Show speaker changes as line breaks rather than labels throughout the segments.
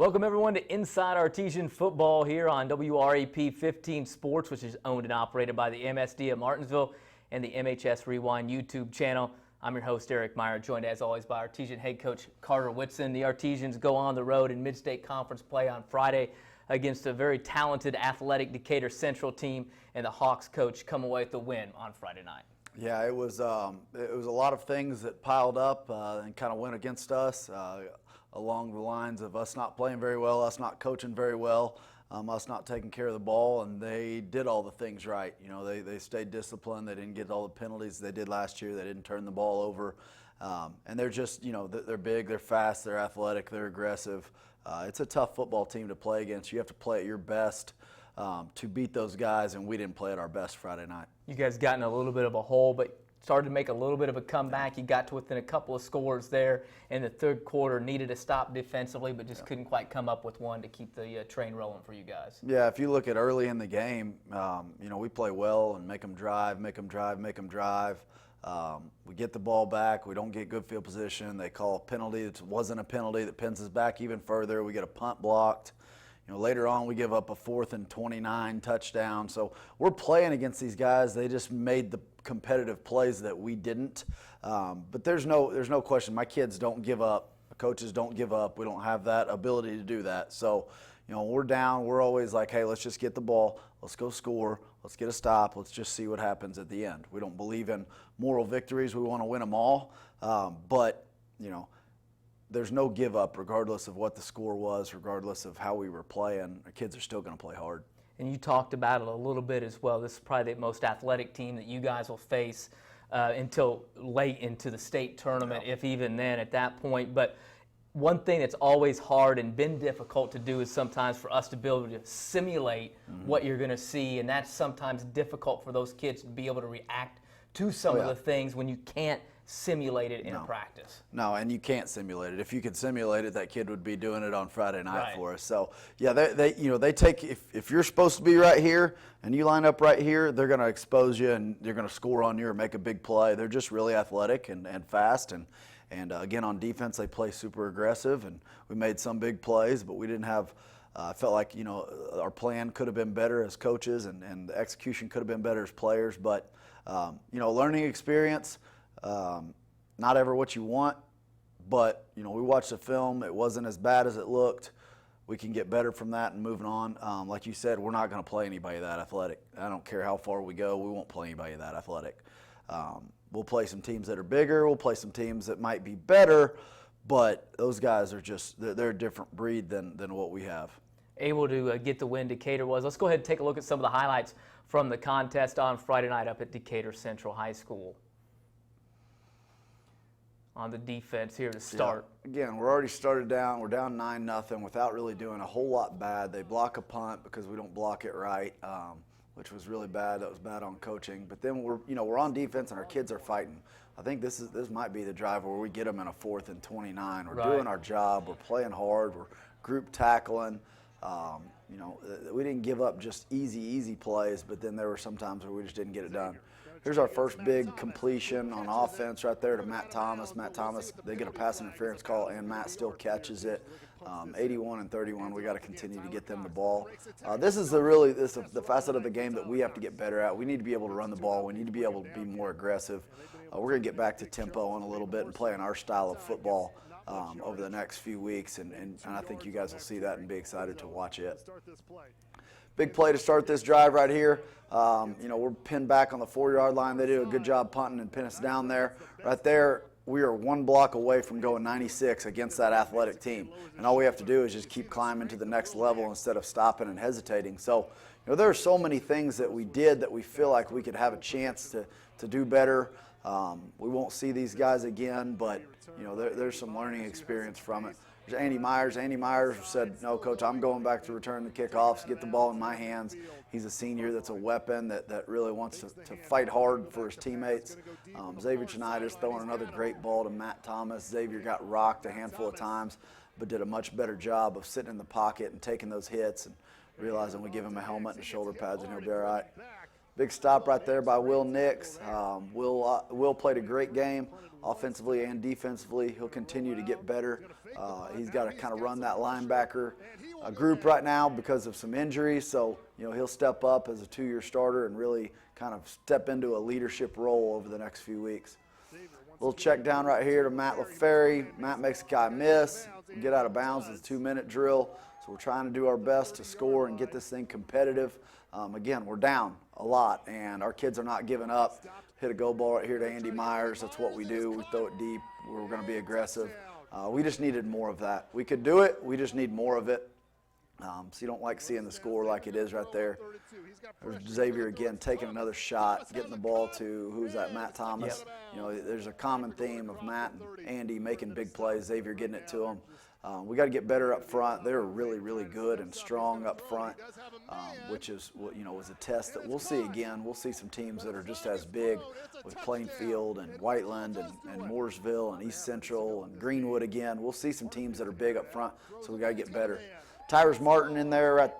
Welcome everyone to Inside Artesian Football here on WRAP 15 Sports, which is owned and operated by the MSD of Martinsville and the MHS Rewind YouTube channel. I'm your host, Eric Meyer, joined as always by Artesian head coach Carter Whitson. The Artesians go on the road in Mid-State Conference play on Friday against a very talented, athletic Decatur Central team, and the Hawks coach come away with the win on Friday night.
Yeah, it was a lot of things that piled up and kind of went against us along the lines of us not playing very well, us not coaching very well, us not taking care of the ball, and they did all the things right. You know, they stayed disciplined. They didn't get all the penalties they did last year. They didn't turn the ball over, and they're just, you know, they're big, they're fast, they're athletic, they're aggressive. It's a tough football team to play against. You have to play at your best to beat those guys, and we didn't play at our best Friday night.
You guys got in a little bit of a hole, but started to make a little bit of a comeback. You got to within a couple of scores there in the third quarter, needed a stop defensively, but just couldn't quite come up with one to keep the train rolling for you guys.
Yeah, if you look at early in the game, you know, we play well and make them drive. We get the ball back. We don't get good field position. They call a penalty. It wasn't a penalty that pins us back even further. We get a punt blocked. You know, later on, we give up a 4th and 29 touchdown. So we're playing against these guys. They just made the competitive plays that we didn't. But there's no question. My kids don't give up. The coaches don't give up. We don't have that ability to do that. So, you know, we're down. We're always like, hey, let's just get the ball. Let's go score. Let's get a stop. Let's just see what happens at the end. We don't believe in moral victories. We want to win them all. But, you know, there's no give up regardless of what the score was, regardless of how we were playing. Our kids are still going to play hard.
And you talked about it a little bit as well. This is probably the most athletic team that you guys will face until late into the state tournament, if even then at that point. But one thing that's always hard and been difficult to do is sometimes for us to be able to simulate what you're going to see, and that's sometimes difficult for those kids to be able to react to some of the things when you can't simulate it in practice.
No, and you can't simulate it. If you could simulate it, that kid would be doing it on Friday night for us. So yeah, they take, if you're supposed to be right here and you line up right here, they're going to expose you and they're going to score on you or make a big play. They're just really athletic and fast, and again, on defense they play super aggressive, and we made some big plays, but we didn't have. I felt like, you know, our plan could have been better as coaches, and the execution could have been better as players. But you know, learning experience. Not ever what you want, but, you know, we watched the film. It wasn't as bad as it looked. We can get better from that and moving on. Like you said, we're not going to play anybody that athletic. I don't care how far we go. We won't play anybody that athletic. We'll play some teams that are bigger. We'll play some teams that might be better, but those guys are just, they're a different breed than what we have.
Able to get the win Decatur was. Let's go ahead and take a look at some of the highlights from the contest on Friday night up at Decatur Central High School. On the defense here to start.
Yeah. Again, we're already started down. We're down 9-0 without really doing a whole lot bad. They block a punt because we don't block it right, which was really bad. That was bad on coaching. But then we're on defense and our kids are fighting. I think this might be the drive where we get them in a 4th and 29. We're doing our job. We're playing hard. We're group tackling. You know, we didn't give up just easy plays, but then there were some times where we just didn't get it done. Here's our first big completion on offense right there to Matt Thomas. Matt Thomas, they get a pass interference call, and Matt still catches it. 81 and 31, we got to continue to get them the ball. This is the facet of the game that we have to get better at. We need to be able to run the ball. We need to be able to be more aggressive. We're going to get back to tempo in a little bit and playing our style of football over the next few weeks, and I think you guys will see that and be excited to watch it. Big play to start this drive right here. You know, we're pinned back on the 4-yard line. They do a good job punting and pin us down there. Right there, we are 1 block away from going 96 against that athletic team. And all we have to do is just keep climbing to the next level instead of stopping and hesitating. So, you know, there are so many things that we did that we feel like we could have a chance to do better. We won't see these guys again, but, you know, there's some learning experience from it. There's Andy Myers. Andy Myers said, no, Coach, I'm going back to return the kickoffs, get the ball in my hands. He's a senior that's a weapon that really wants to fight hard for his teammates. Xavier Chinitis throwing another great ball to Matt Thomas. Xavier got rocked a handful of times, but did a much better job of sitting in the pocket and taking those hits and realizing we give him a helmet and shoulder pads and he'll be all right. Big stop right there by Will Nix. Will played a great game offensively and defensively. He'll continue to get better. He's got to kind of run that linebacker group right now because of some injuries. So, he'll step up as a 2-year starter and really kind of step into a leadership role over the next few weeks. Little check down right here to Matt LaFerry. Matt makes a guy miss, get out of bounds with a 2-minute drill. So we're trying to do our best to score and get this thing competitive. Again, we're down a lot, and our kids are not giving up. Hit a go ball right here to Andy Myers. That's what we do. We throw it deep. We're going to be aggressive. We just needed more of that. We could do it. We just need more of it. So you don't like seeing the score like it is right there. There's Xavier again taking another shot, getting the ball to, who's that, Matt Thomas.
Yep.
There's a common theme of Matt and Andy making big plays, Xavier getting it to him. We got to get better up front. They're really, really good and strong up front, which is, was a test that we'll see again. We'll see some teams that are just as big with Plainfield and Whiteland and Mooresville and East Central and Greenwood again. We'll see some teams that are big up front, so we got to get better. Tyrus Martin in there,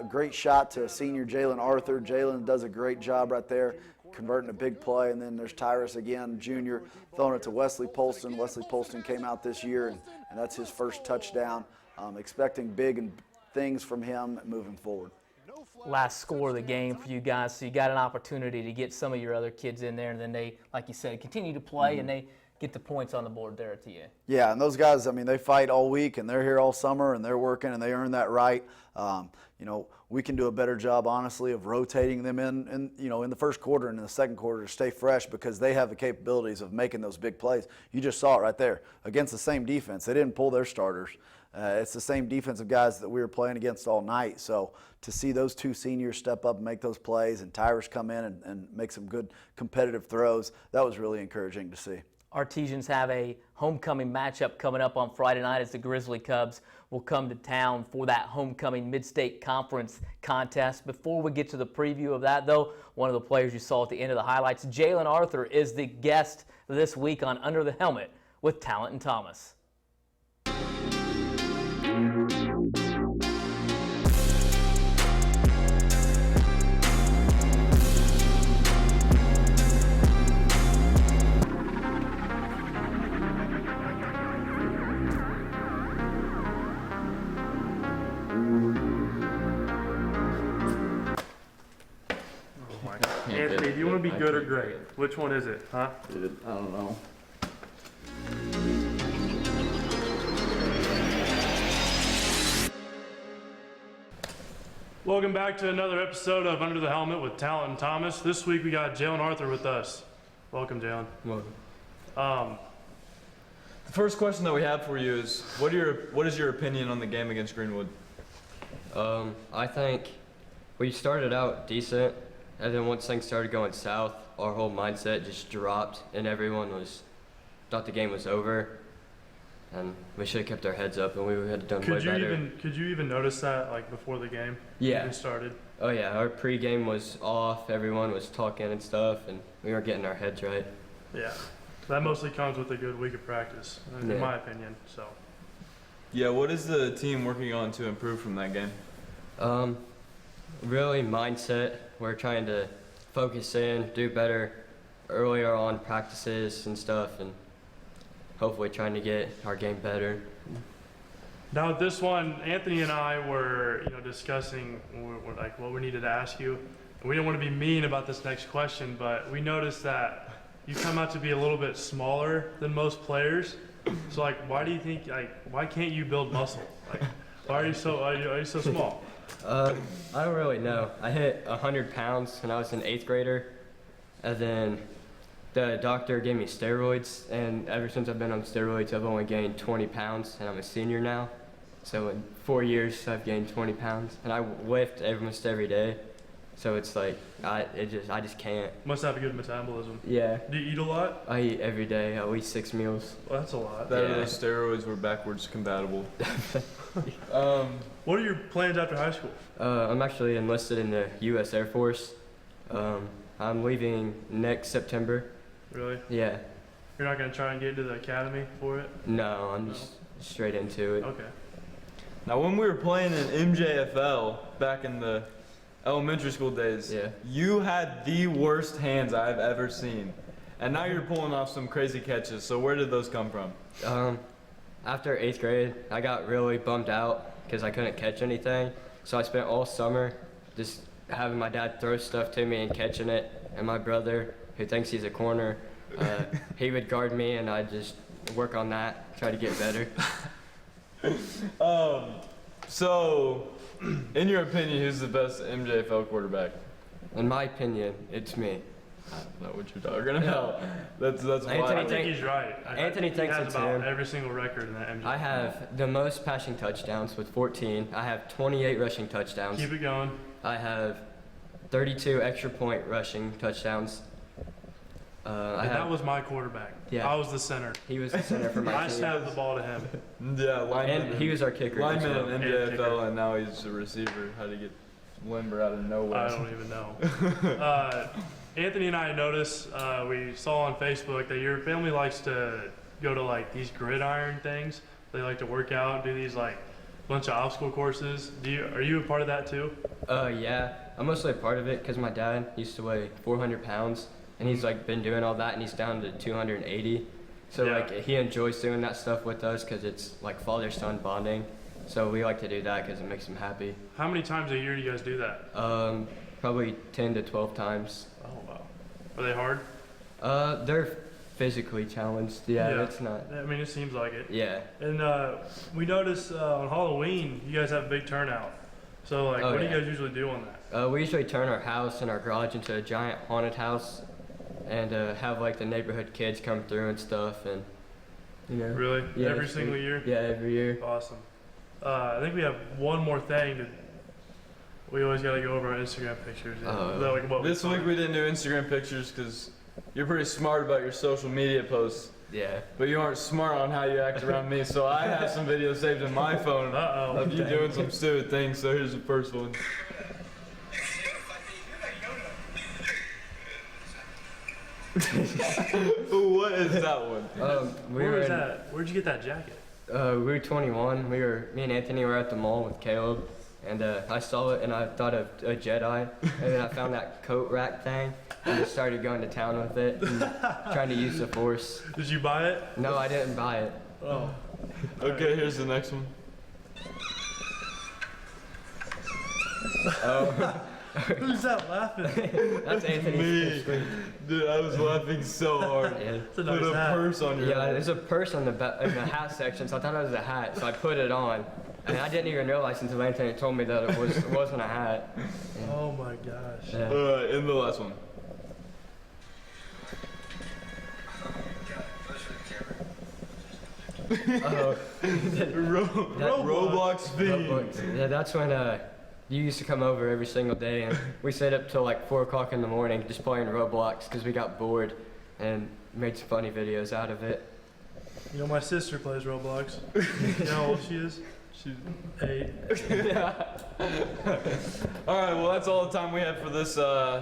great shot to senior Jaylen Arthur. Jaylen does a great job right there, converting a big play. And then there's Tyrus again, junior, throwing it to Wesley Polston. Wesley Polston came out this year, and that's his first touchdown. Expecting big things from him moving forward.
Last score of the game for you guys, so you got an opportunity to get some of your other kids in there, and then they, like you said, continue to play, and they get the points on the board there at the end.
Yeah, and those guys, they fight all week, and they're here all summer, and they're working, and they earn that right. We can do a better job, honestly, of rotating them in the first quarter and in the second quarter to stay fresh because they have the capabilities of making those big plays. You just saw it right there against the same defense. They didn't pull their starters. It's the same defensive guys that we were playing against all night. So to see those two seniors step up and make those plays and Tyrus come in and make some good competitive throws, that was really encouraging to see.
Artesians have a homecoming matchup coming up on Friday night as the Grizzly Cubs will come to town for that homecoming Mid-State Conference contest. Before we get to the preview of that, though, one of the players you saw at the end of the highlights, Jaylen Arthur, is the guest this week on Under the Helmet with Tallent and Thomas.
Anthony, do you want to be good or great? Which one is it, huh?
Dude, I don't know.
Welcome back to another episode of Under the Helmet with Tallent and Thomas. This week we got Jaylen Arthur with us. Welcome, Jaylen.
Welcome. The first question that we have for you is, what is your opinion on the game against Greenwood?
I think we started out decent, and then once things started going south, our whole mindset just dropped, and everyone thought the game was over, and we should have kept our heads up, and we would have done way better.
Could you even notice that, like, before the game?
Yeah.
Even started?
Oh yeah, our pregame was off, everyone was talking and stuff, and we weren't getting our heads right.
Yeah. That mostly comes with a good week of practice, in my opinion, so.
Yeah, what is the team working on to improve from that game?
Really mindset. We're trying to focus in, do better earlier on practices and stuff, and hopefully trying to get our game better.
Now with this one, Anthony and I were, discussing like what we needed to ask you. And we didn't want to be mean about this next question, but we noticed that you come out to be a little bit smaller than most players. So why do you think why can't you build muscle? Why are you so small?
I don't really know. I hit 100 pounds when I was an 8th grader, and then the doctor gave me steroids, and ever since I've been on steroids, I've only gained 20 pounds, and I'm a senior now. So in 4 years, I've gained 20 pounds, and I lift almost every day. So it's I just can't.
Must have a good metabolism.
Yeah.
Do you eat a lot?
I eat every day, at least 6 meals.
Well, that's a lot.
That those steroids were backwards compatible.
What are your plans after high school?
I'm actually enlisted in the U.S. Air Force. I'm leaving next September.
Really?
Yeah.
You're not going to try and get into the academy for it?
No, I'm just straight into it.
Okay.
Now, when we were playing in MJFL back in the elementary school days,
Yeah.
you had the worst hands I've ever seen. And now you're pulling off some crazy catches. So where did those come from?
After 8th grade, I got really bummed out because I couldn't catch anything. So I spent all summer just having my dad throw stuff to me and catching it. And my brother, who thinks he's a corner, he would guard me, and I'd just work on that, try to get better.
So, in your opinion, who's the best MJFL quarterback?
In my opinion, it's me.
I don't know what you're talking about. That's
Anthony
I
wild.
think he's right.
Anthony
he
thinks
has
it's
about
him.
every single record in that MJ.
I have the most passing touchdowns with 14. I have 28 rushing touchdowns.
Keep it going.
I have 32 extra point rushing touchdowns.
And that was my quarterback.
Yeah.
I was the center.
He was the center for my
I
team.
snapped the ball to him.
Yeah, lineman.
And he was our kicker. as
lineman
well.
in
Yeah, kicker.
MJFL, and now he's a receiver. How to get limber out of nowhere.
I don't even know. Anthony and I noticed, we saw on Facebook that your family likes to go to like these gridiron things. They like to work out, do these like bunch of obstacle courses. Are you a part of that too?
Yeah, I'm mostly a part of it because my dad used to weigh 400 pounds, and he's like been doing all that, and he's down to 280. So
Yeah.
like he enjoys doing that stuff with us because it's like father-son bonding. So we like to do that because it makes him happy.
How many times a year do you guys do that?
Probably 10 to 12 times.
Oh wow. Are they hard?
They're physically challenged. Yeah, it's not.
I mean, it seems like it.
Yeah.
And we noticed on Halloween you guys have a big turnout. So like,
Oh,
what do
yeah.
you guys usually do on that?
We usually turn our house and our garage into a giant haunted house, and have like the neighborhood kids come through and stuff, and you know.
Really?
Yeah,
Every
it's
single
pretty-
year?
Yeah, every year.
Awesome. I think we have one more thing. We always got to go over our Instagram pictures.
Oh.
Is that like what
This week we didn't do Instagram pictures because you're pretty smart about your social media posts,
Yeah.
but you aren't smart on how you act around me. So I have some videos saved in my phone
Uh-oh.
of you doing some stupid things. So here's the first one. What is that one?
We were
Where is
in,
that? Where'd you get that jacket?
we were 21. Me and Anthony were at the mall with Caleb, and I saw it and I thought of a Jedi, and then I found that coat rack thing and just started going to town with it and trying to use the Force.
Did you buy it?
No, I didn't buy it.
Oh.
Okay, here's the next one.
Who's that laughing?
That's Anthony's
Me.
Force.
Dude, I was laughing so hard.
Yeah.
It's a
Put
nice
a
hat.
purse on your
Yeah,
head.
there's a purse on the in the hat section, so I thought it was a hat, so I put it on. And I didn't even realize until Anthony told me that it wasn't a hat.
Oh my gosh.
Yeah.
Alright, and the last one. Roblox fiend.
Roblox. Yeah, that's when you used to come over every single day, and we stayed up till like 4 o'clock in the morning just playing Roblox because we got bored and made some funny videos out of it.
You know, my sister plays Roblox. You know how old she is? She's 8.
Alright, well that's all the time we have for this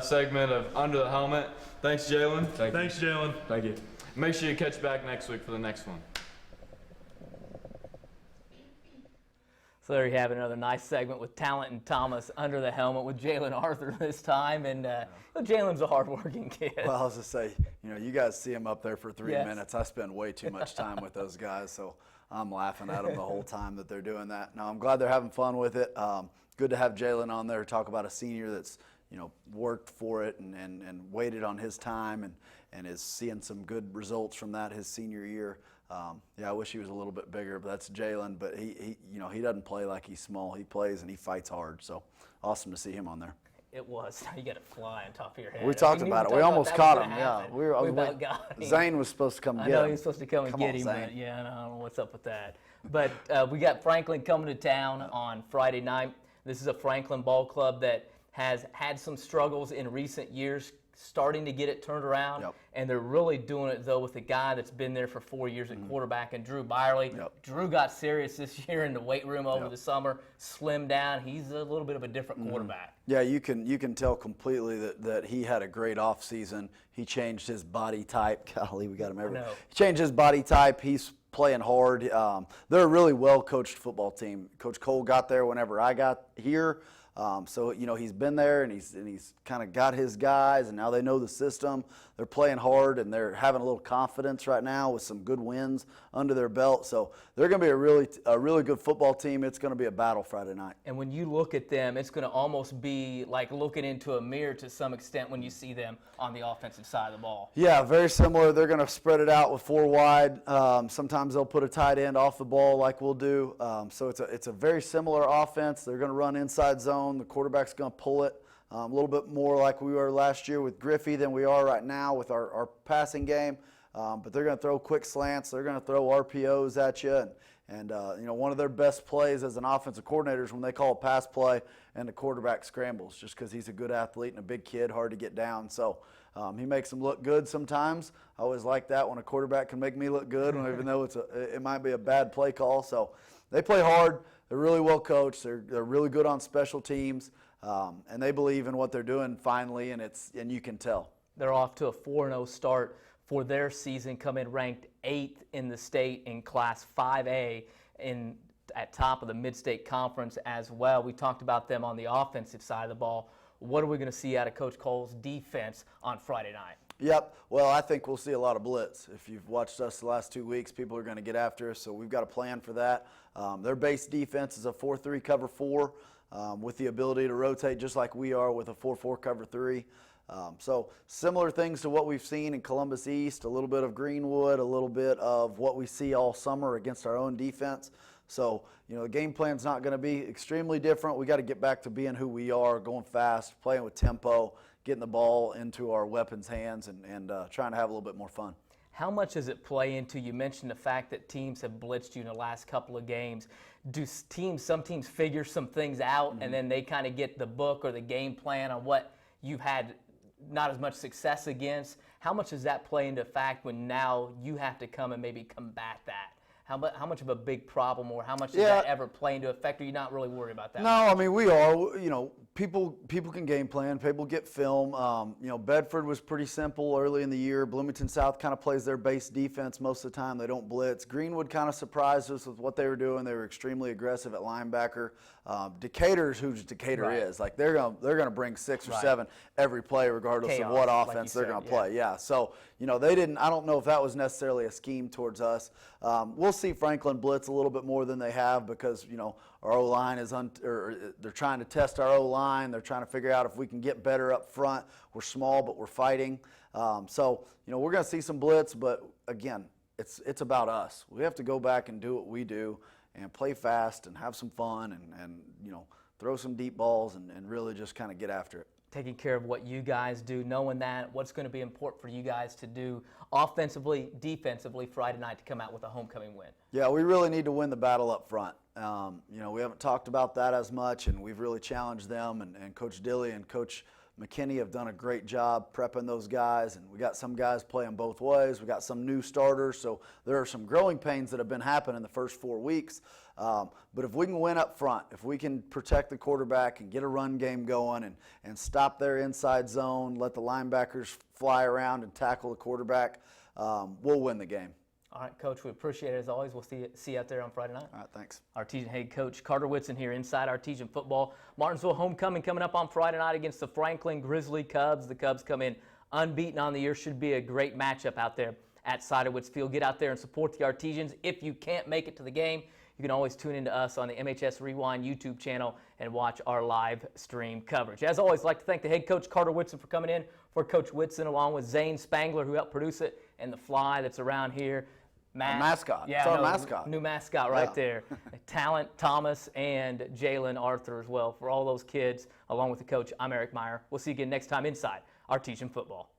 segment of Under the Helmet. Thanks, Jaylen.
Thanks, Jaylen.
Thank you.
Make sure you catch back next week for the next one.
So there you have another nice segment with Tallent and Thomas under the helmet with Jaylen Arthur this time. And Jaylen's a hardworking kid.
Well, I was just say, you guys see him up there for 3
Yes.
minutes. I spend way too much time with those guys, so I'm laughing at them the whole time that they're doing that. No, I'm glad they're having fun with it. Good to have Jaylen on there to talk about a senior that's worked for it and waited on his time and is seeing some good results from that his senior year. I wish he was a little bit bigger, but that's Jaylen. But he doesn't play like he's small. He plays and he fights hard. So awesome to see him on there.
It was. You got to fly on top of your head.
We talked
knew
about it.
talked
We
about
almost
that
caught
was
him.
gonna
Yeah,
happen.
we
about got him.
Zane was supposed to come
I
get
know
him.
he was supposed to come and get
on,
him,
Zane.
but yeah, I don't know what's up with that. But we got Franklin coming to town on Friday night. This is a Franklin ball club that has had some struggles in recent years, starting to get it turned around.
Yep.
And they're really doing it, though, with a guy that's been there for 4 years at quarterback, and Drew Byerly.
Yep.
Drew got serious this year in the weight room over
Yep.
the summer, slimmed down. He's a little bit of a different quarterback.
Yeah, you can tell completely that he had a great off season. He changed his body type. Golly, we got him everywhere.
know.
He changed his body type. He's playing hard. They're a really well coached football team. Coach Cole got there whenever I got here. So, you know, he's been there and he's kind of got his guys, and now they know the system. They're playing hard and they're having a little confidence right now with some good wins under their belt. So they're going to be a really good football team. It's going to be a battle Friday night.
And when you look at them, it's going to almost be like looking into a mirror to some extent when you see them on the offensive side of the ball.
Yeah, very similar. They're going to spread it out with 4 wide. Sometimes they'll put a tight end off the ball like we'll do. So it's a very similar offense. They're going to run inside zone. The quarterback's going to pull it a little bit more like we were last year with Griffey than we are right now with our passing game. But they're going to throw quick slants. They're going to throw RPOs at you. And you know, one of their best plays as an offensive coordinator is when they call a pass play and the quarterback scrambles, just because he's a good athlete and a big kid, hard to get down. So he makes them look good sometimes. I always like that when a quarterback can make me look good, even though it might be a bad play call. So they play hard. They're really well coached. They're really good on special teams, and they believe in what they're doing finally, and you can tell.
They're off to a 4-0 start for their season, coming ranked 8th in the state in Class 5A at top of the Mid-State Conference as well. We talked about them on the offensive side of the ball. What are we going to see out of Coach Cole's defense on Friday night?
Yep. Well, I think we'll see a lot of blitz. If you've watched us the last 2 weeks, people are going to get after us, so we've got a plan for that. Their base defense is a 4-3 cover 4 with the ability to rotate just like we are with a 4-4 cover 3. So similar things to what we've seen in Columbus East, a little bit of Greenwood, a little bit of what we see all summer against our own defense. So, you know, the game plan's not going to be extremely different. We got to get back to being who we are, going fast, playing with tempo, getting the ball into our weapons' hands, and trying to have a little bit more fun.
How much does it play into, you mentioned the fact that teams have blitzed you in the last couple of games. Do some teams figure some things out and then they kind of get the book or the game plan on what you've had not as much success against? How much does that play into the fact when now you have to come and maybe combat that? How much of a big problem, or how much does that ever play into effect? Or are you not really worried about that?
No, I mean, we are. You know, people can game plan. People get film. You know, Bedford was pretty simple early in the year. Bloomington South kind of plays their base defense most of the time. They don't blitz. Greenwood kind of surprised us with what they were doing. They were extremely aggressive at linebacker. Decatur's who Decatur is. Like they're gonna bring 6 or 7 every play, regardless of what offense they're gonna play. Yeah. So you know, they didn't. I don't know if that was necessarily a scheme towards us. We'll see Franklin blitz a little bit more than they have because you know our O-line is they're trying to test our O-line. They're trying to figure out if we can get better up front. We're small, but we're fighting. So you know, we're gonna see some blitz, but again, it's about us. We have to go back and do what we do and play fast and have some fun and you know, throw some deep balls and really just kind of get after it.
Taking care of what you guys do, knowing that, what's going to be important for you guys to do offensively, defensively Friday night to come out with a homecoming win?
Yeah, we really need to win the battle up front. You know, we haven't talked about that as much, and we've really challenged them, and Coach Dilly and Coach McKinney have done a great job prepping those guys, and we got some guys playing both ways. We got some new starters, so there are some growing pains that have been happening the first 4 weeks. But if we can win up front, if we can protect the quarterback and get a run game going and stop their inside zone, let the linebackers fly around and tackle the quarterback, we'll win the game.
All right, Coach, we appreciate it as always. We'll see you out there on Friday night.
All right, thanks.
Artesian head coach Carter Whitson here inside Artesian football. Martinsville homecoming coming up on Friday night against the Franklin Grizzly Cubs. The Cubs come in unbeaten on the year. Should be a great matchup out there at Ciderwoods Field. Get out there and support the Artesians. If you can't make it to the game, you can always tune into us on the MHS Rewind YouTube channel and watch our live stream coverage. As always, I'd like to thank the head coach Carter Whitson for coming in. For Coach Whitson, along with Zane Spangler, who helped produce it, and the fly that's around here.
Mascot.
Yeah,
it's our mascot.
New mascot right there. Tallent, Thomas, and Jaylen Arthur as well. For all those kids, along with the coach, I'm Eric Meyer. We'll see you again next time inside Artesian football.